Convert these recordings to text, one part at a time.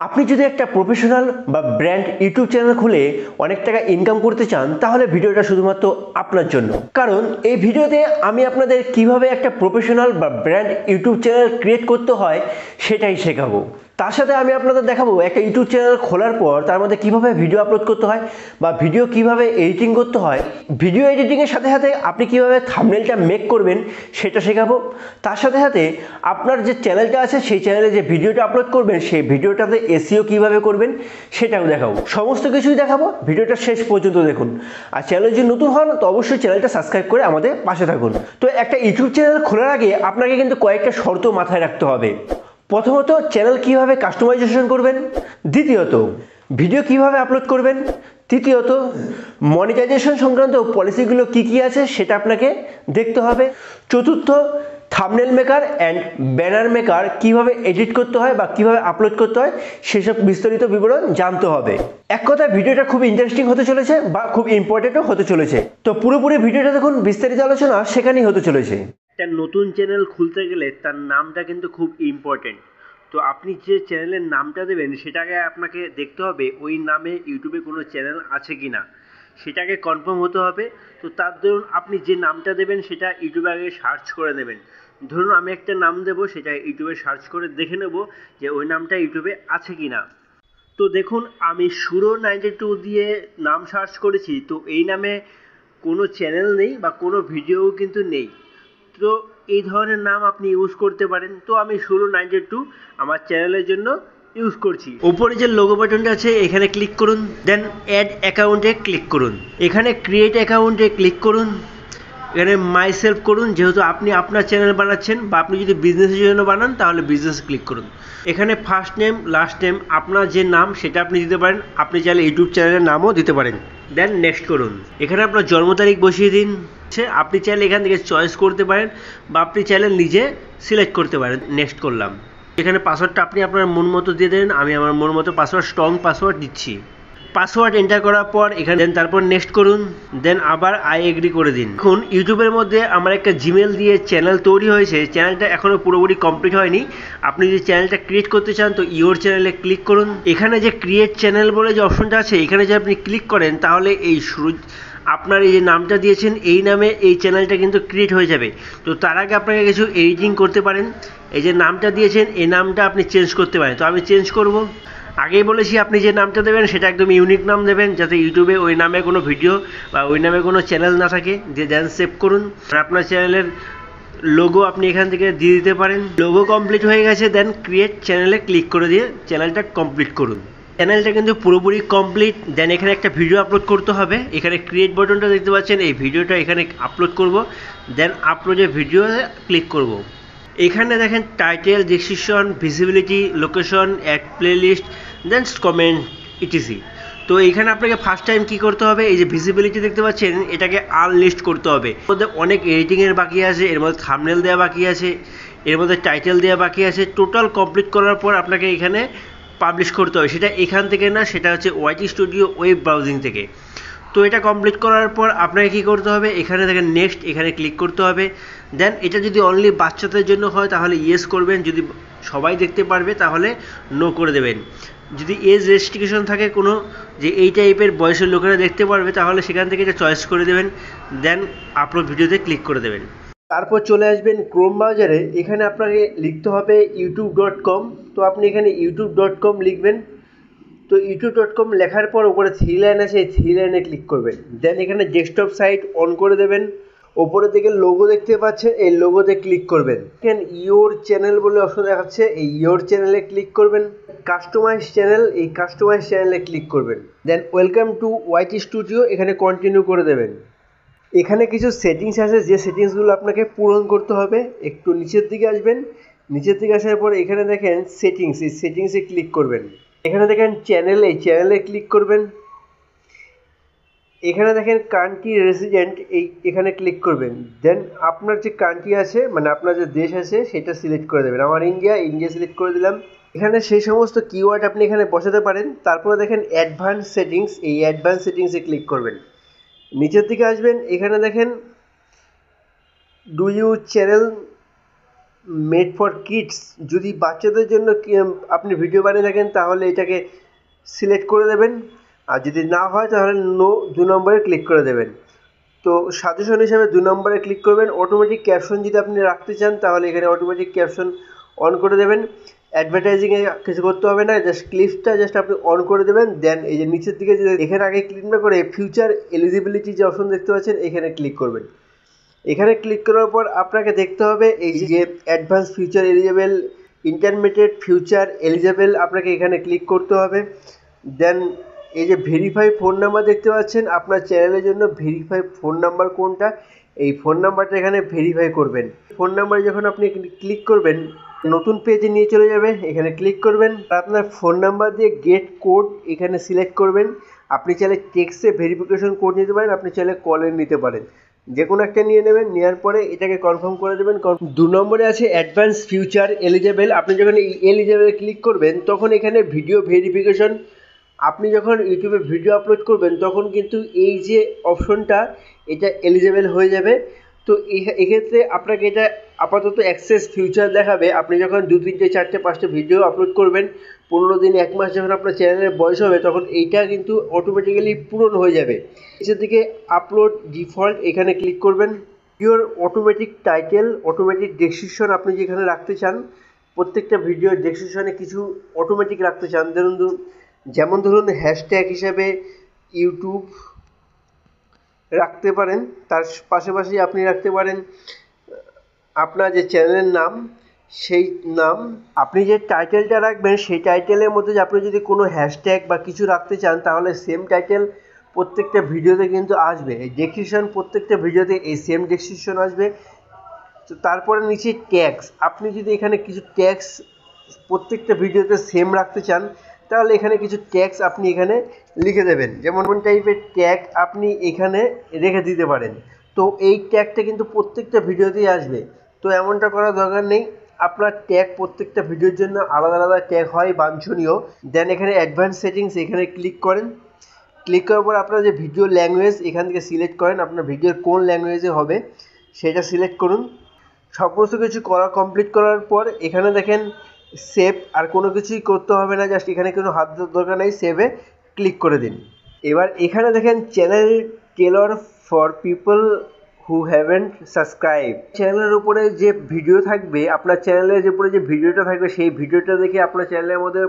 আপনি যদি একটা প্রফেশনাল বা ব্র্যান্ড ইউটিউব চ্যানেল খুলে অনেক টাকা ইনকাম করতে চান তাহলে ভিডিওটা শুধুমাত্র আপনার জন্য। কারণ এই ভিডিওতে আমি আপনাদের কিভাবে একটা প্রফেশনাল বা ব্র্যান্ড ইউটিউব চ্যানেল ক্রিয়েট করতে হয় সেটাই শেখাবো। তার সাথে আমি আপনাদের দেখাবো একটা ইউটিউব চ্যানেল খোলার পর তার মধ্যে কিভাবে ভিডিও আপলোড করতে হয় বা ভিডিও কিভাবে এডিটিং করতে হয়। ভিডিও এডিটিংয়ের সাথে সাথে আপনি কিভাবে থাম্বনেলটা মেক করবেন সেটা শেখাবো। তার সাথে সাথে আপনার যে চ্যানেলটা আছে সেই চ্যানেলে যে ভিডিওটা আপলোড করবেন সেই ভিডিওটাতে এসইও কিভাবে করবেন সেটাও দেখাবো। সমস্ত কিছুই দেখাবো, ভিডিওটা শেষ পর্যন্ত দেখুন। আর চ্যানেল যদি নতুন হন তো অবশ্যই চ্যানেলটা সাবস্ক্রাইব করে আমাদের পাশে থাকুন। তো একটা ইউটিউব চ্যানেল খোলার আগে আপনাকে কিন্তু কয়েকটা শর্ত মাথায় রাখতে হবে। প্রথমত, চ্যানেল কিভাবে কাস্টমাইজেশন করবেন। দ্বিতীয়ত, ভিডিও কিভাবে আপলোড করবেন। তৃতীয়ত, মনিটাইজেশন সংক্রান্ত পলিসিগুলো কি কি আছে সেটা আপনাকে দেখতে হবে। চতুর্থ, thumbnail maker and banner maker কিভাবে এডিট করতে হয় বা কিভাবে আপলোড করতে হয় সেসব বিস্তারিত বিবরণ জানতে হবে। এক কথায় ভিডিওটা খুব ইন্টারেস্টিং হতে চলেছে বা খুব ইম্পর্টেন্টও হতে চলেছে। তো পুরোপুরি ভিডিওটা দেখুন, বিস্তারিত আলোচনা সেখানেই হতে চলেছে। একটা নতুন চ্যানেল খুলতে গেলে তার নামটা কিন্তু খুব ইম্পর্টেন্ট। তো আপনি যে চ্যানেলের নামটা দেবেন সেটাকে আপনাকে দেখতে হবে ওই নামে ইউটিউবে কোনো চ্যানেল আছে কি না সেটাকে কনফার্ম হতে হবে। তো তার ধরুন আপনি যে নামটা দেবেন সেটা ইউটিউবে আগে সার্চ করে নেবেন। ধরুন আমি একটা নাম দেবো, সেটা ইউটিউবে সার্চ করে দেখে নেব যে ওই নামটা ইউটিউবে আছে কি না। তো দেখুন আমি সুরো 92 দিয়ে নাম সার্চ করেছি, তো এই নামে কোনো চ্যানেল নেই বা কোনো ভিডিও কিন্তু নেই। তো এই ধরনের নাম আপনি ইউজ করতে পারেন। তো আমি সুরো 92 আমার চ্যানেলের জন্য ইউজ করছি। ওপরে যে লোগো বাটনটা আছে এখানে ক্লিক করুন, দেন অ্যাড অ্যাকাউন্টে ক্লিক করুন। এখানে ক্রিয়েট অ্যাকাউন্টে ক্লিক করুন, এখানে মাই সেলফ করুন যেহেতু আপনি আপনার চ্যানেল বানাচ্ছেন, বা আপনি যদি বিজনেসের জন্য বানান তাহলে বিজনেস ক্লিক করুন। এখানে ফার্স্ট নেম লাস্ট নেম আপনার যে নাম সেটা আপনি দিতে পারেন, আপনি চাইলে ইউটিউব চ্যানেলের নামও দিতে পারেন। দেন নেক্সট করুন। এখানে আপনার জন্ম তারিখ বসিয়ে দিন। আপনি চাইলে এখান থেকে চয়েস করতে পারেন বা আপনি চাইলে নিজে সিলেক্ট করতে পারেন। নেক্সট করলাম। এখানে পাসওয়ার্ডটা আপনি আপনার মন মতো দিয়ে দেন, আমি আমার মন মতো পাসওয়ার্ড স্ট্রং পাসওয়ার্ড দিচ্ছি। পাসওয়ার্ড এন্টার করার পর এখানে দেন তারপর নেক্সট করুন, দেন আবার আই এগ্রি করে দিন। এখন ইউটিউবের মধ্যে আমার একটা জিমেল দিয়ে চ্যানেল তৈরি হয়েছে, চ্যানেলটা এখনও পুরোপুরি কমপ্লিট হয়নি। আপনি যদি চ্যানেলটা ক্রিয়েট করতে চান তো ইওর চ্যানেলে ক্লিক করুন। এখানে যে ক্রিয়েট চ্যানেল বলে যে অপশনটা আছে এখানে যদি আপনি ক্লিক করেন তাহলে এই আপনার এই যে নামটা দিয়েছেন এই নামে এই চ্যানেলটা কিন্তু ক্রিয়েট হয়ে যাবে। তো তার আগে আপনাকে কিছু এডিটিং করতে পারেন। এই যে নামটা দিয়েছেন এই নামটা আপনি চেঞ্জ করতে পারেন। তো আমি চেঞ্জ করব। আগেই বলেছি আপনি যে নামটা দেবেন সেটা একদম ইউনিক নাম দেবেন, যাতে ইউটিউবে ওই নামে কোনো ভিডিও বা ওই নামে কোনো চ্যানেল না থাকে। দিয়ে দেন সেভ করুন। আপনার চ্যানেলের লোগো আপনি এখান থেকে দিয়ে দিতে পারেন। লোগো কমপ্লিট হয়ে গেছে, দেন ক্রিয়েট চ্যানেলে ক্লিক করে দিয়ে চ্যানেলটা কমপ্লিট করুন। চ্যানেলটা কিন্তু পুরোপুরি কমপ্লিট। দেন এখানে একটা ভিডিও আপলোড করতে হবে। এখানে ক্রিয়েট বাটনটা দেখতে পাচ্ছেন, এই ভিডিওটা এখানে আপলোড করব। দেন আপলোডে ভিডিও ক্লিক করব। এখানে দেখেন title, description, visibility, location, add playlist, then comment ETC. তো এইখানে আপনাকে ফার্স্ট টাইম কী করতে হবে, এই যে ভিজিবিলিটি দেখতে পাচ্ছেন এটাকে আনলিস্ট করতে হবে। এর মধ্যে অনেক এডিটিংয়ের বাকি আছে, এর মধ্যে থাম্বনেল দেওয়া বাকি আছে, এর মধ্যে টাইটেল দেওয়া বাকি আছে। টোটাল কমপ্লিট করার পর আপনাকে এখানে পাবলিশ করতে হবে। সেটা এখান থেকে না, সেটা হচ্ছে ওয়াইটি স্টুডিও ওয়েব ব্রাউজিং থেকে। তো এটা কমপ্লিট করার পর আপনাকে কী করতে হবে, এখানে দেখেন নেক্সট, এখানে ক্লিক করতে হবে। দেন এটা যদি অনলি বাচ্চাদের জন্য হয় তাহলে ইয়েস করবেন, যদি সবাই দেখতে পারবে তাহলে নো করে দেবেন। যদি এজ রেস্ট্রিকশন থাকে কোনো, যে এই টাইপের বয়সের লোকেরা দেখতে পারবে, তাহলে সেখান থেকে এটা চয়েস করে দেবেন। দেন আপলোড ভিডিওতে ক্লিক করে দেবেন। তারপর চলে আসবেন ক্রোম ব্রাউজারে। এখানে আপনাকে লিখতে হবে youtube.com। তো আপনি এখানে youtube.com লিখবেন। তো youtube.com লেখার পর উপরে থ্রি লাইন আছে, এই থ্রি লাইনে ক্লিক করবেন। দেন এখানে ডেস্কটপ সাইট অন করে দেবেন। ওপরের দিকে লোগো দেখতে পাচ্ছেন, এই লোগোতে ক্লিক করবেন। এখানে ইওর চ্যানেল বলে অপশন দেখাচ্ছে, এই ইওর চ্যানেলে ক্লিক করবেন। কাস্টমাইজ চ্যানেল, এই কাস্টমাইজ চ্যানেলে ক্লিক করবেন। দেন ওয়েলকাম টু ওয়াইটি স্টুডিও, এখানে কন্টিনিউ করে দেবেন। এখানে কিছু সেটিংস আছে, যে সেটিংসগুলো আপনাকে পূরণ করতে হবে। একটু নিচের দিকে আসবেন, নিচের দিকে আসার পর এখানে দেখেন সেটিংস, এই সেটিংসে ক্লিক করবেন। এখানে দেখেন চ্যানেল, এই চ্যানেলে ক্লিক করবেন। এখানে দেখেন কান্ট্রি রেসিডেন্ট, এখানে ক্লিক করবেন। দেন আপনার যে কান্ট্রি আছে মানে আপনার যে দেশ আছে সেটা সিলেক্ট করে দেবেন। আমার ইন্ডিয়া সিলেক্ট করে দিলাম। এখানে সেই সমস্ত কিওয়ার্ড আপনি এখানে বসাতে পারেন। তারপরে দেখেন অ্যাডভান্স সেটিংস, এই অ্যাডভান্স সেটিংসে ক্লিক করবেন। নিচের দিকে আসবেন, এখানে দেখেন do you channel made for kids, যদি বাচ্চাদের জন্য আপনি ভিডিও বানিয়ে থাকেন তাহলে এটাকে সিলেক্ট করে দেবেন, আর যদি না হয় তাহলে নো 2 নম্বরে ক্লিক করে দেবেন। তো সাজেশন হিসেবে 2 নম্বরে ক্লিক করবেন। অটোমেটিক ক্যাপশন যদি আপনি রাখতে চান তাহলে এখানে অটোমেটিক ক্যাপশন অন করে দেবেন। অ্যাডভার্টাইজিংয়ে কিছু করতে হবে না, জাস্ট ক্লিপসটা জাস্ট আপনি অন করে দেবেন। দেন এই যে নিচের দিকে যে এখানে আগে ক্লিক না করে ফিউচার এলিজিবিলিটি যে অপশন দেখতে পাচ্ছেন এখানে ক্লিক করবেন। এখানে ক্লিক করার পর আপনাকে দেখতে হবে এই যে advance future eligible, intermediate future eligible, আপনাকে এখানে ক্লিক করতে হবে। দেন এই যে ভেরিফাই ফোন নাম্বার দেখতে পাচ্ছেন, আপনার চ্যানেলের জন্য ভেরিফাই ফোন নাম্বার কোনটা, এই ফোন নাম্বারটা এখানে ভেরিফাই করবেন। ফোন নাম্বারে যখন আপনি ক্লিক করবেন নতুন পেজে নিয়ে চলে যাবে, এখানে ক্লিক করবেন। আপনার ফোন নাম্বার দিয়ে গেট কোড এখানে সিলেক্ট করবেন। আপনি চাইলে টেক্সটে ভেরিফিকেশন কোড নিতে পারেন, আপনি চাইলে কলে নিতে পারেন, যে কোনো একটা নিয়ে নেবেন। নেওয়ার পরে এটাকে কনফার্ম করে দেবেন। 2 নম্বরে আছে অ্যাডভান্স ফিউচার এলিজেবল। আপনি যখন এই এলিজেবল ক্লিক করবেন তখন এখানে ভিডিও ভেরিফিকেশন, আপনি যখন ইউটিউবে ভিডিও আপলোড করবেন তখন কিন্তু এই যে অপশনটা এটা এলিজেবল হয়ে যাবে। তো এক্ষেত্রে আপনাকে এটা আপাতত অ্যাক্সেস ফিউচার দেখাবে। আপনি যখন 2, 3, 4, 5টা ভিডিও আপলোড করবেন, 15 দিন 1 মাস যখন আপনার চ্যানেলের বয়স হবে তখন এইটা কিন্তু অটোমেটিক্যালি পূরণ হয়ে যাবে। নিচের দিকে আপলোড ডিফল্ট এখানে ক্লিক করবেন। ভিডিওর অটোমেটিক টাইটেল, অটোমেটিক ডেসক্রিপশন আপনি যেখানে রাখতে চান, প্রত্যেকটা ভিডিওর ডেসক্রিপশনে কিছু অটোমেটিক রাখতে চান, যেমন ধরুন হ্যাশট্যাগ হিসাবে ইউটিউব রাখতে পারেন। তার পাশাপাশি আপনি রাখতে পারেন আপনার যে চ্যানেলের নাম, সেই নাম। আপনি যে টাইটেলটা রাখবেন সেই টাইটেলের মধ্যে আপনি যদি কোনো হ্যাশট্যাগ বা কিছু রাখতে চান তাহলে সেম টাইটেল প্রত্যেকটা ভিডিওতে কিন্তু আসবে। এই ডেসক্রিপশন প্রত্যেকটা ভিডিওতে এই সেম ডেসক্রিপশন আসবে। তো তারপরে নিচে ট্যাগস, আপনি যদি এখানে কিছু ট্যাগস প্রত্যেকটা ভিডিওতে সেম রাখতে চান তাহলে এখানে কিছু ট্যাগস আপনি এখানে লিখে দেবেন, যেমন কোন টাইপের ট্যাগ আপনি এখানে রেখে দিতে পারেন। তো এই ট্যাগটা কিন্তু প্রত্যেকটা ভিডিওতেই আসবে। তো এমনটা করার দরকার নেই, আপনার ট্যাগ প্রত্যেকটা ভিডিওর জন্য আলাদা আলাদা ট্যাগ হয় বাঞ্ছনীয়। দেন এখানে অ্যাডভান্স সেটিংস এখানে ক্লিক করেন। ক্লিক করার পর আপনার যে ভিডিও ল্যাঙ্গুয়েজ এখান থেকে সিলেক্ট করেন, আপনার ভিডিওর কোন ল্যাঙ্গুয়েজে হবে সেটা সিলেক্ট করুন। সমস্ত কিছু কমপ্লিট করার পর এখানে দেখেন সেভ, আর কোনো কিছুই করতে হবে না, জাস্ট এখানে কোনো হাত দেওয়ার দরকার নেই, সেভে ক্লিক করে দিন। এবার এখানে দেখেন channel Taylor for people who haven't subscribe, চ্যানেলের উপরে যে ভিডিও থাকবে, আপনার চ্যানেলের উপরে যে ভিডিওটা থাকবে সেই ভিডিওটা দেখে আপনার চ্যানেলের মধ্যে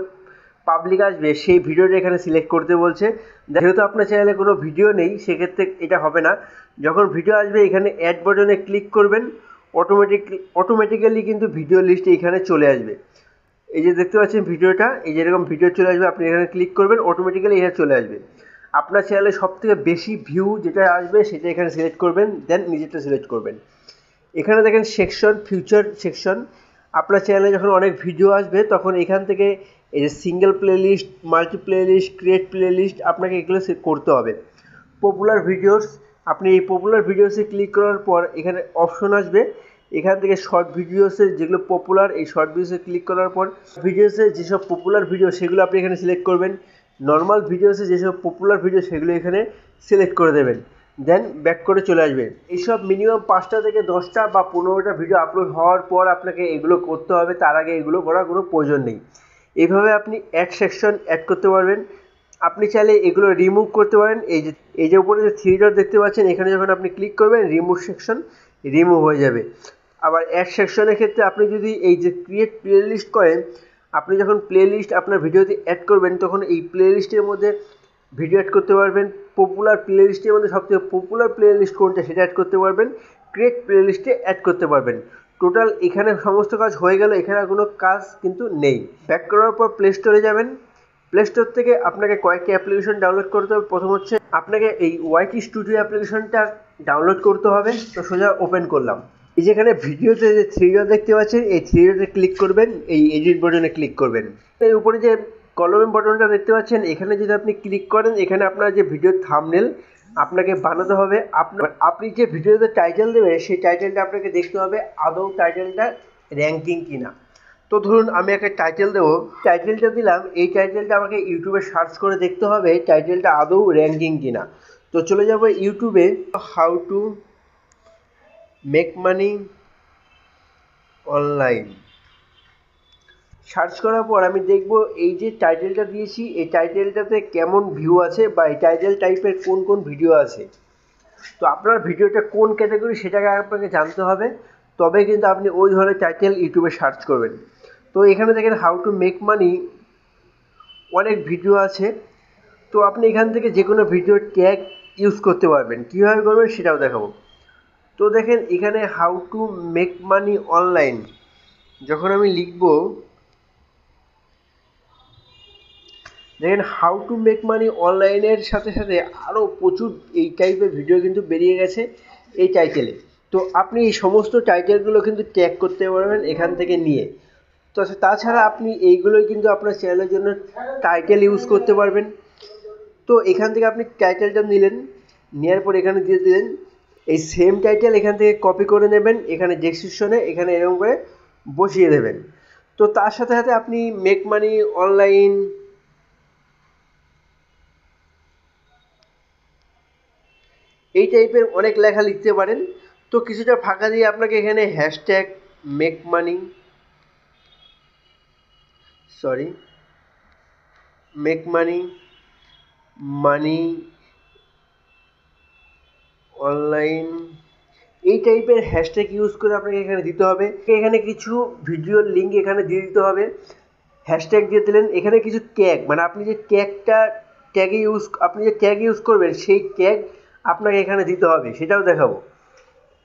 পাবলিক আসবে, সেই ভিডিওটা এখানে সিলেক্ট করতে বলছে। যেহেতু আপনার চ্যানেলে কোনো ভিডিও নেই সেক্ষেত্রে এটা হবে না। যখন ভিডিও আসবে এখানে অ্যাড বাটনে ক্লিক করবেন, অটোমেটিক্যালি কিন্তু ভিডিও লিস্ট এখানে চলে আসবে। এই যে দেখতে পাচ্ছেন ভিডিওটা, এই যে এরকম ভিডিও চলে আসবে, আপনি এখানে ক্লিক করবেন, অটোমেটিক্যালি এখানে চলে আসবে। আপনার চ্যানেলে সবথেকে বেশি ভিউ যেটা আসবে সেটা এখানে সিলেক্ট করবেন, দেন নিজেরটা সিলেক্ট করবেন। এখানে দেখেন সেকশন, ফিউচার সেকশন। আপনার চ্যানেলে যখন অনেক ভিডিও আসবে তখন এখান থেকে এই যে single playlist, multi playlist, create playlist, আপনাকে এগুলো করতে হবে। পপুলার ভিডিওস, আপনি এই পপুলার ভিডিওসে ক্লিক করার পর এখানে অপশন আসবে, এখান থেকে শর্ট ভিডিওসের যেগুলো পপুলার, এই শর্ট ভিডিওসে ক্লিক করার পর ভিডিওসে যেসব পপুলার ভিডিও সেগুলো আপনি এখানে সিলেক্ট করবেন। নর্মাল ভিডিওসে যেসব পপুলার ভিডিও সেগুলো এখানে সিলেক্ট করে দেবেন, দেন ব্যাক করে চলে আসবেন। এইসব মিনিমাম 5টা থেকে 10টা বা 15টা ভিডিও আপলোড হওয়ার পর আপনাকে এগুলো করতে হবে, তার আগে এগুলো করার কোনো প্রয়োজন নেই। এইভাবে আপনি অ্যাড সেকশন অ্যাড করতে পারবেন। আপনি চাইলে এগুলো রিমুভ করতে পারেন। এই যে উপরে যে 3 ডট দেখতে পাচ্ছেন এখানে যখন আপনি ক্লিক করবেন রিমুভ সেকশন রিমুভ হয়ে যাবে। আবার অ্যাড সেকশনের ক্ষেত্রে আপনি যদি এই যে ক্রিয়েট প্লেলিস্ট করেন, আপনি যখন প্লেলিস্ট আপনার ভিডিওতে অ্যাড করবেন তখন এই প্লেলিস্টের মধ্যে ভিডিও অ্যাড করতে পারবেন। পপুলার প্লেলিস্টের মধ্যে সবথেকে পপুলার প্লেলিস্ট কোনটা সেটা অ্যাড করতে পারবেন, ক্রিয়েট প্লেলিস্টে অ্যাড করতে পারবেন। টোটাল এখানে সমস্ত কাজ হয়ে গেল, এখানে আর কোনো কাজ কিন্তু নেই। ব্যাক করার পর প্লে স্টোরে যাবেন। প্লে স্টোর থেকে আপনাকে কয়েকটি অ্যাপ্লিকেশন ডাউনলোড করতে হবে। প্রথম হচ্ছে আপনাকে এই ওয়াইটি স্টুডিও অ্যাপ্লিকেশনটা ডাউনলোড করতে হবে। তো সোজা ওপেন করলাম। এই যেখানে ভিডিওতে যে 3 ডট দেখতে পাচ্ছেন এই 3 ডটে ক্লিক করবেন, এই এডিট বাটনে ক্লিক করবেন। এর উপরে যে কলমের বাটনটা দেখতে পাচ্ছেন এখানে যদি আপনি ক্লিক করেন এখানে আপনার যে ভিডিওর থাম্বনেল আপনাকে বানাতে হবে। আপনি যে ভিডিওতে টাইটেল দেবেন সেই টাইটেলটা আপনাকে দেখতে হবে আদৌ টাইটেলটা র্যাঙ্কিং কিনা। তো ধরুন আমি একটা টাইটেল দেবো, টাইটেলটা দিলাম, এই টাইটেলটা আমাকে ইউটিউবে সার্চ করে দেখতে হবে টাইটেলটা আদৌ র্যাঙ্কিং কিনা। তো চলে যাব ইউটিউবে, how to make money online search করার পর আমি দেখব এই যে টাইটেলটা দিয়েছি এই টাইটেলটাতে কেমন ভিউ আছে বা এই টাইটেল টাইপের কোন কোন ভিডিও আছে। তো আপনার ভিডিওটা কোন ক্যাটাগরি সেটাকে আপনাকে জানতে হবে, তবে কিন্তু আপনি ওই ধরনের টাইটেল ইউটিউবে সার্চ করবেন। তো এখানে দেখেন হাউ টু মেক মানি অনেক ভিডিও আছে। তো আপনি এখান থেকে যে কোনো ভিডিও ট্যাগ ইউজ করতে পারবেন, কীভাবে করবেন সেটাও দেখাবো। তো দেখেন এখানে how to make money online যখন আমি লিখব, দেখেন হাউ টু মেক মানি অনলাইনের সাথে সাথে আরও প্রচুর এই টাইপের ভিডিও কিন্তু বেরিয়ে গেছে এই টাইটেলে। তো আপনি এই সমস্ত টাইটেলগুলো কিন্তু ট্যাগ করতে পারবেন এখান থেকে নিয়ে। তো তাছাড়া আপনি এইগুলোই কিন্তু আপনার চ্যানেলের জন্য টাইটেল ইউজ করতে পারবেন। তো এখান থেকে আপনি টাইটেলটা নিলেন, নেওয়ার পর এখানে দিয়ে দিলেন এই সেম টাইটেল এখান থেকে কপি করে নেবেন, এখানে ডেসক্রিপশনে এখানে এরকম করে বসিয়ে দেবেন। তো তার সাথে সাথে আপনি মেক মানি অনলাইন এই টাইপের অনেক লেখা লিখতে পারেন। তো কিছুটা ফাঁকা দিয়ে আপনাকে এখানে hashtag make money make money মানি অনলাইন এই টাইপের হ্যাশট্যাগ ইউজ করে আপনাকে এখানে দিতে হবে। এখানে কিছু ভিডিওর লিঙ্ক এখানে দিয়ে দিতে হবে, হ্যাশট্যাগ দিয়ে দিলেন। এখানে কিছু ট্যাগ মানে আপনি যে ট্যাগ ইউজ করবেন সেই ট্যাগ আপনাকে এখানে দিতে হবে, সেটাও দেখাবো।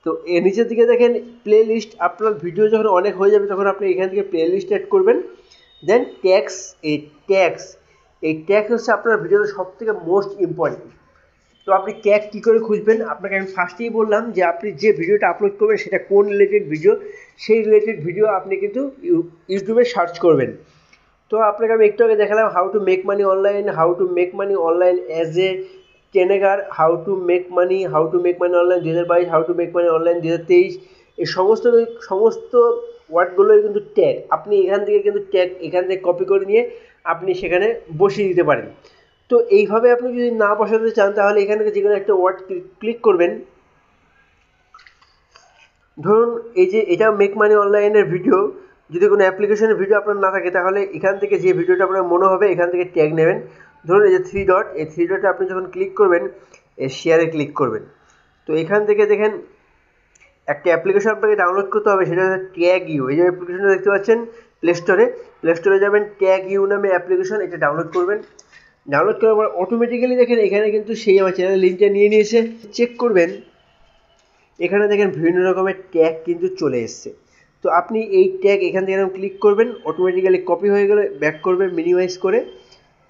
তো এর নিচের দিকে দেখেন প্লে লিস্ট, আপনার ভিডিও যখন অনেক হয়ে যাবে তখন আপনি এখান থেকে প্লে লিস্ট অ্যাড করবেন। দেন ট্যাক্স হচ্ছে আপনার ভিডিওতে সবথেকে মোস্ট ইম্পর্টেন্ট। তো আপনি ট্যাগ কী করে খুঁজবেন, আপনাকে আমি ফার্স্টেই বললাম যে আপনি যে ভিডিওটা আপলোড করবেন সেটা কোন রিলেটেড ভিডিও, সেই রিলেটেড ভিডিও আপনি কিন্তু ইউটিউবে সার্চ করবেন। তো আপনাকে আমি একটু আগে দেখালাম how to make money online as a teenager, how to make money online 2022, how to make money online 2023। এই সমস্ত ওয়ার্ডগুলোই কিন্তু ট্যাগ। আপনি এখান থেকে কপি করে নিয়ে আপনি সেখানে বসিয়ে দিতে পারেন। তো এইভাবে আপনি যদি না বসাতে চান তাহলে এখান থেকে যে কোনো একটা ওয়ার্ড ক্লিক করবেন। ধরুন এই যে এটা মেক মানি অনলাইনের ভিডিও, যদি কোনো অ্যাপ্লিকেশনের ভিডিও আপনার না থাকে তাহলে এখান থেকে যে ভিডিওটা আপনার মনে হবে এখান থেকে ট্যাগ নেবেন। ধরুন এই যে থ্রি ডটে আপনি যখন ক্লিক করবেন শেয়ারে ক্লিক করবেন। তো এখান থেকে দেখেন একটা অ্যাপ্লিকেশন আপনাকে ডাউনলোড করতে হবে, সেটা হচ্ছে ট্যাগ ইউ। এই যে অ্যাপ্লিকেশনটা দেখতে পাচ্ছেন প্লে স্টোরে যাবেন, ট্যাগ ইউ নামে অ্যাপ্লিকেশন, এটা ডাউনলোড করবেন। ডাউনলোড করার পর অটোমেটিক্যালি দেখেন এখানে কিন্তু সেই আমার চ্যানেলের লিঙ্কটা নিয়ে নিয়েছে। চেক করবেন এখানে দেখেন বিভিন্ন রকমের ট্যাগ কিন্তু চলে এসছে। তো আপনি এই ট্যাগ এখান থেকে এরকম ক্লিক করবেন, অটোমেটিক্যালি কপি হয়ে গেলে ব্যাক করবেন, মিনিমাইজ করে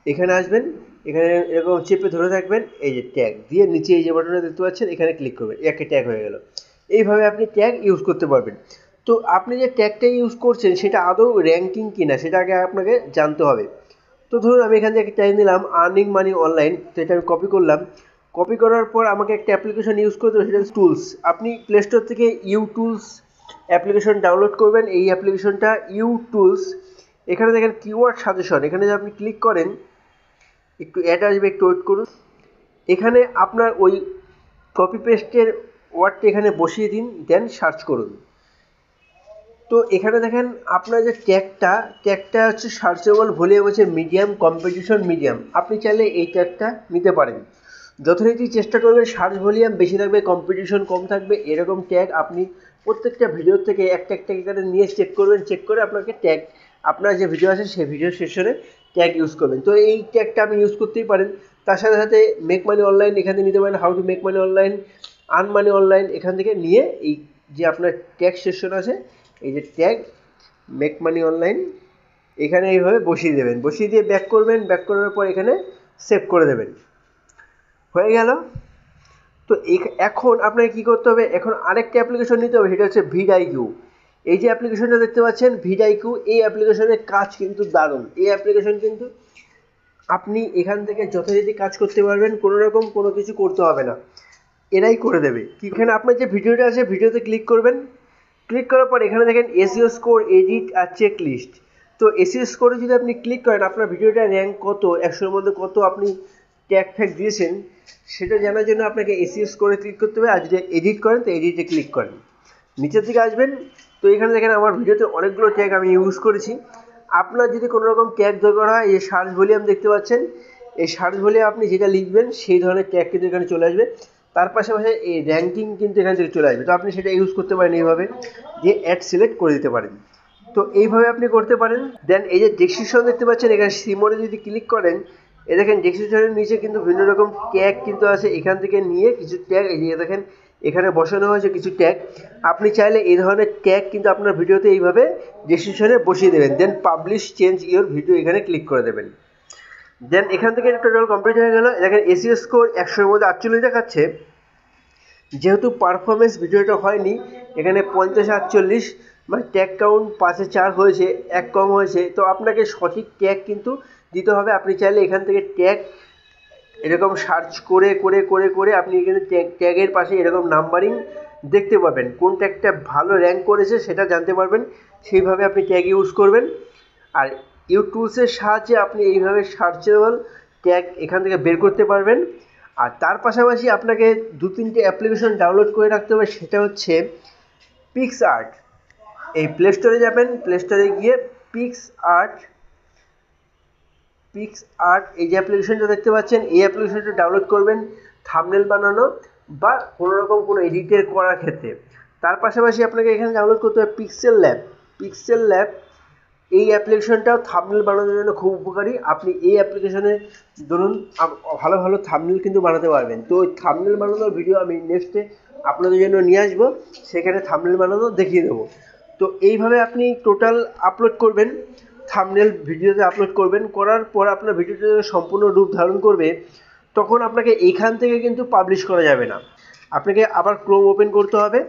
এখানে আসবেন, এখানে এরকম চেপে ধরে থাকবেন, এই যে ট্যাগ দিয়ে নিচে এই যে বাটনটা দেখতে পাচ্ছেন এখানে ক্লিক করবেন, একটা ট্যাগ হয়ে গেল। এইভাবে আপনি ট্যাগ ইউজ করতে পারবেন। তো আপনি যে ট্যাগটা ইউজ করছেন সেটা আদৌ র্যাঙ্কিং কিনা সেটা আগে আপনাকে জানতে হবে। তো ধরুন আমি এখান থেকে একটা ট্যাগ নিলাম আর্নিং মানি অনলাইন, তো এটা আমি কপি করলাম। কপি করার পর আমাকে একটা অ্যাপ্লিকেশন ইউজ করতে হবে, সেটা টুলস। আপনি প্লে স্টোর থেকে টুলস অ্যাপ্লিকেশন ডাউনলোড করবেন। এই অ্যাপ্লিকেশনটা টুলস। এখানে দেখেন কিওয়ার্ড সাজেশন, এখানে যদি আপনি ক্লিক করেন একটু অ্যাড আসবে, একটু ওয়েট করুন। এখানে আপনার ওই কপি পেস্টের ওয়ার্ডটা এখানে বসিয়ে দিন, দেন সার্চ করুন। তো এখানে দেখেন আপনার যে ট্যাগটা হচ্ছে সার্চেবল ভলিউম হচ্ছে মিডিয়াম, কম্পিটিশন মিডিয়াম। আপনি চাইলে এই ট্যাগটা নিতে পারেন। যথারীতি চেষ্টা করবেন সার্চ ভলিউম বেশি থাকবে, কম্পিটিশন কম থাকবে, এরকম ট্যাগ আপনি প্রত্যেকটা ভিডিও থেকে একটা এখানে নিয়ে চেক করবেন। চেক করে আপনাকে ট্যাগ আপনার যে ভিডিও আছে সেই ভিডিও সেকশনে ট্যাগ ইউজ করবেন। তো এই ট্যাগটা আপনি ইউজ করতেই পারেন। তার সাথে সাথে মেক মানি অনলাইন এখান থেকে নিতে পারেন, how to make money online, earn money online এখান থেকে নিয়ে এই যে আপনার ট্যাগ সেকশন আছে এই যে ট্যাগ মেক মানি অনলাইন এখানে এইভাবে বসিয়ে দেবেন, বসিয়ে দিয়ে ব্যাক করবেন। ব্যাক করার পর এখানে সেভ করে দেবেন, হয়ে গেল। তো এখন আপনাকে কী করতে হবে, এখন আরেকটা অ্যাপ্লিকেশন নিতে হবে, সেটা হচ্ছে ভিডআইকিউ। এই যে অ্যাপ্লিকেশনটা দেখতে পাচ্ছেন ভিডআইকিউ, এই অ্যাপ্লিকেশনের কাজ কিন্তু দারুণ। এই অ্যাপ্লিকেশন কিন্তু আপনি এখান থেকে যথারীতি কাজ করতে পারবেন, কোনো কিছু করতে হবে না, এরাই করে দেবে। এখানে আপনার যে ভিডিওটা আছে ভিডিওতে ক্লিক করবেন। ক্লিক করার পর এখানে দেখেন এসইও স্কোর, এডিট আর চেক লিস্ট। তো এসইও স্কোরে যদি আপনি ক্লিক করেন আপনার ভিডিওটা র্যাঙ্ক কত, 100-এর মধ্যে কত আপনি ট্যাগ দিয়েছেন সেটা জানার জন্য আপনাকে এসইও স্কোরে ক্লিক করতে হবে। আর যদি এডিট করেন তো এডিটে ক্লিক করেন। নিচের দিকে আসবেন, তো এখানে দেখেন আমার ভিডিওতে অনেকগুলো ট্যাগ আমি ইউজ করেছি। আপনার যদি কোনো রকম ট্যাগ দরকার হয়, এই সার্চ ভলিউম দেখতে পাচ্ছেন, এই সার্চ ভলিউমে আপনি যেটা লিখবেন সেই ধরনের ট্যাগ কিন্তু এখানে চলে আসবে। তার পাশাপাশি এই র্যাঙ্কিং কিন্তু এখান থেকে চলে আসবে। তো আপনি সেটা ইউজ করতে পারেন এইভাবে, যে অ্যাড সিলেক্ট করে দিতে পারেন। তো এইভাবে আপনি করতে পারেন। দেন এই যে ডেসক্রিপশন দেখতে পাচ্ছেন, এখানে সিমোরে যদি ক্লিক করেন, এই দেখেন ডেসক্রিপশনের নিচে কিন্তু বিভিন্ন রকম ট্যাগ কিন্তু আছে। এখান থেকে নিয়ে কিছু ট্যাগ এই যে দেখেন এখানে বসানো হয়েছে কিছু ট্যাগ। আপনি চাইলে এই ধরনের ট্যাগ কিন্তু আপনার ভিডিওতে এইভাবে ডেসক্রিপশনে বসিয়ে দেবেন। দেন পাবলিশ চেঞ্জ ইওর ভিডিও এখানে ক্লিক করে দেবেন। দেন এখান থেকে টোটাল কমপ্লিট হয়ে গেল। দেখেন এসইও স্কোর 100-এর মধ্যে 48 দেখাচ্ছে। যেহেতু পারফরমেন্স ভিডিওটা হয়নি, এখানে 50-48 মানে ট্যাগ কাউন্ট 5-এ 4 হয়েছে, 1 কম হয়েছে। তো আপনাকে সঠিক ট্যাগ কিন্তু দিতে হবে। আপনি চাইলে এখান থেকে ট্যাগ এরকম সার্চ করে করে করে করে আপনি এখানে ট্যাগের পাশে এরকম নাম্বারিং দেখতে পাবেন, কোন ট্যাগটা ভালো র্যাঙ্ক করেছে সেটা জানতে পারবেন। সেইভাবে আপনি ট্যাগ ইউজ করবেন। আর ইউটুলসের সাহায্যে আপনি এইভাবে সার্চেবল ট্যাগ এখান থেকে বের করতে পারবেন। আর তার পাশাপাশি আপনাকে 2-3টে অ্যাপ্লিকেশন ডাউনলোড করে রাখতে হবে। সেটা হচ্ছে পিক্সআর্ট। এই প্লে স্টোরে যাবেন, প্লে স্টোরে গিয়ে পিক্সআর্ট এই যে অ্যাপ্লিকেশনটা দেখতে পাচ্ছেন, এই অ্যাপ্লিকেশনটা ডাউনলোড করবেন থাম্বনেল বানানো বা কোনো রকম কোনো এডিটের করার ক্ষেত্রে। তার পাশাপাশি আপনাকে এখানে ডাউনলোড করতে হবে পিক্সেল ল্যাব। এই অ্যাপ্লিকেশনটাও থাম্বনেল বানানোর জন্য খুব উপকারী। আপনি এই অ্যাপ্লিকেশনে ধরুন ভালো ভালো থাম্বনেল কিন্তু বানাতে পারবেন। তো ওই থাম্বনেল বানানোর ভিডিও আমি নেক্সটে আপনাদের জন্য নিয়ে আসবো, সেখানে থাম্বনেল বানানো দেখিয়ে দেবো। তো এইভাবে আপনি টোটাল আপলোড করবেন, থাম্বনেল ভিডিওতে আপলোড করবেন। করার পর আপনার ভিডিওটা যখন সম্পূর্ণ রূপ ধারণ করবে, তখন আপনাকে এইখান থেকে কিন্তু পাবলিশ করা যাবে না। আপনাকে আবার ক্রোম ওপেন করতে হবে।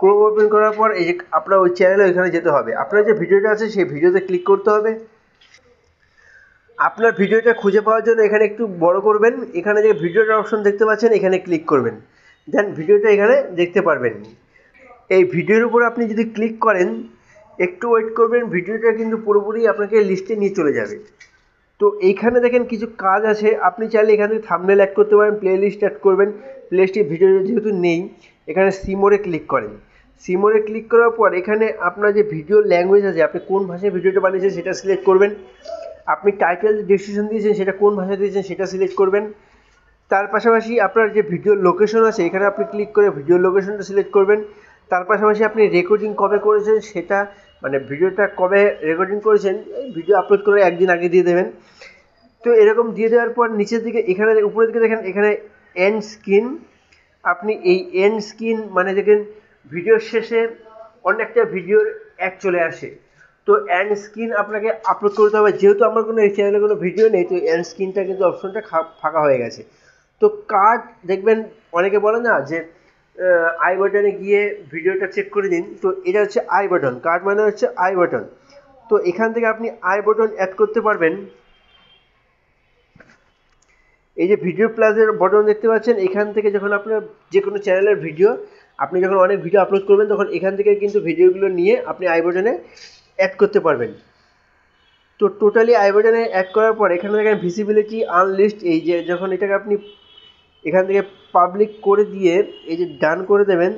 ক্রোম ওপেন করার পর এই যে আপনার ওই চ্যানেলে ওইখানে যেতে হবে। আপনার যে ভিডিওটা আছে সেই ভিডিওতে ক্লিক করতে হবে। আপনার ভিডিওটা খুঁজে পাওয়ার জন্য এখানে একটু বড় করবেন। এখানে যে ভিডিওটার অপশন দেখতে পাচ্ছেন, এখানে ক্লিক করবেন। দেন ভিডিওটা এখানে দেখতে পারবেন। এই ভিডিওর উপর আপনি যদি ক্লিক করেন, একটু ওয়েট করবেন, ভিডিওটা কিন্তু পুরোপুরি আপনাকে লিস্টে নিয়ে চলে যাবে। তো এইখানে দেখেন কিছু কাজ আছে। আপনি চাইলে এখানে থাম্বনেল অ্যাড করতে পারেন, প্লে লিস্ট অ্যাড করবেন। প্লে লিস্টে ভিডিও যেহেতু নেই, এখানে সিমোরে ক্লিক করেন। সিমোরে ক্লিক করার পর এখানে আপনার যে ভিডিও ল্যাঙ্গুয়েজ আছে, আপনি কোন ভাষায় ভিডিওটা বানিয়েছেন সেটা সিলেক্ট করবেন। আপনি টাইটেল ডেসক্রিপশন দিয়েছেন সেটা কোন ভাষায় দিয়েছেন সেটা সিলেক্ট করবেন। তার পাশাপাশি আপনার যে ভিডিওর লোকেশন আছে, এখানে আপনি ক্লিক করে ভিডিওর লোকেশনটা সিলেক্ট করবেন। তার পাশাপাশি আপনি রেকর্ডিং কবে করেছেন সেটা, মানে ভিডিওটা কবে রেকর্ডিং করেছেন, এই ভিডিও আপলোড করে একদিন আগে দিয়ে দেবেন। তো এরকম দিয়ে দেওয়ার পর নিচের দিকে এখানে উপরের দিকে দেখেন এখানে এন্ড স্ক্রিন। আপনি এই এন্ড স্ক্রিন মানে দেখেন ভিডিওর শেষে অনেকটা ভিডিওর অ্যাড চলে আসে। তো এন্ড স্ক্রিন আপনাকে আপলোড করতে হবে। যেহেতু আমার কোনো এই চ্যানেলে কোনো ভিডিও নেই, তো এন্ড স্ক্রিনটা কিন্তু অপশনটা ফাঁকা হয়ে গেছে। তো কার্ড দেখবেন, অনেকে বলে না যে আই বাটনে গিয়ে ভিডিওটা চেক করে দিন। তো এটা হচ্ছে আই বাটন, কার্ড মানে হচ্ছে আই বাটন। তো এখান থেকে আপনি আই বাটন অ্যাড করতে পারবেন। এই যে ভিডিও প্লাসের বটন দেখতে পাচ্ছেন, এখান থেকে যখন আপনার যে কোনো চ্যানেলের ভিডিও, আপনি যখন অনেক ভিডিও আপলোড করবেন, তখন এখান থেকে কিন্তু ভিডিওগুলো নিয়ে আপনি আই বাটনে অ্যাড করতে পারবেন। তো টোটালি আই বাটনে অ্যাড করার পর এখানে দেখেন ভিজিবিলিটি আনলিস্ট, এই যে যখন এটাকে আপনি এখান থেকে পাবলিক করে দিয়ে এই যে ডান করে দেবেন,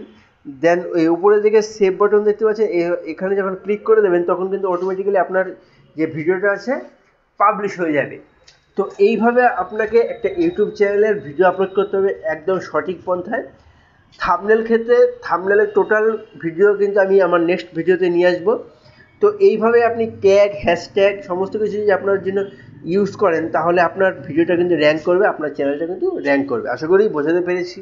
দেন ওই উপরের দিকে সেভ বাটন দেখতে পাচ্ছেন, এখানে যখন ক্লিক করে দেবেন তখন কিন্তু অটোমেটিক্যালি আপনার যে ভিডিওটা আছে পাবলিশ হয়ে যাবে। তো এইভাবে আপনাকে একটা ইউটিউব চ্যানেলের ভিডিও আপলোড করতে হবে একদম সঠিক পন্থায়। থাম্বনেল ক্ষেত্রে থাম্বনেলের টোটাল ভিডিও কিন্তু আমি আমার নেক্সট ভিডিওতে নিয়ে আসবো। তো এইভাবে আপনি ট্যাগ, হ্যাশট্যাগ সমস্ত কিছু যদি আপনার জন্য ইউজ করেন, তাহলে আপনার ভিডিওটা কিন্তু র্যাঙ্ক করবে, আপনার চ্যানেলটা কিন্তু র্যাঙ্ক করবে। আশা করি বোঝাতে পেরেছি।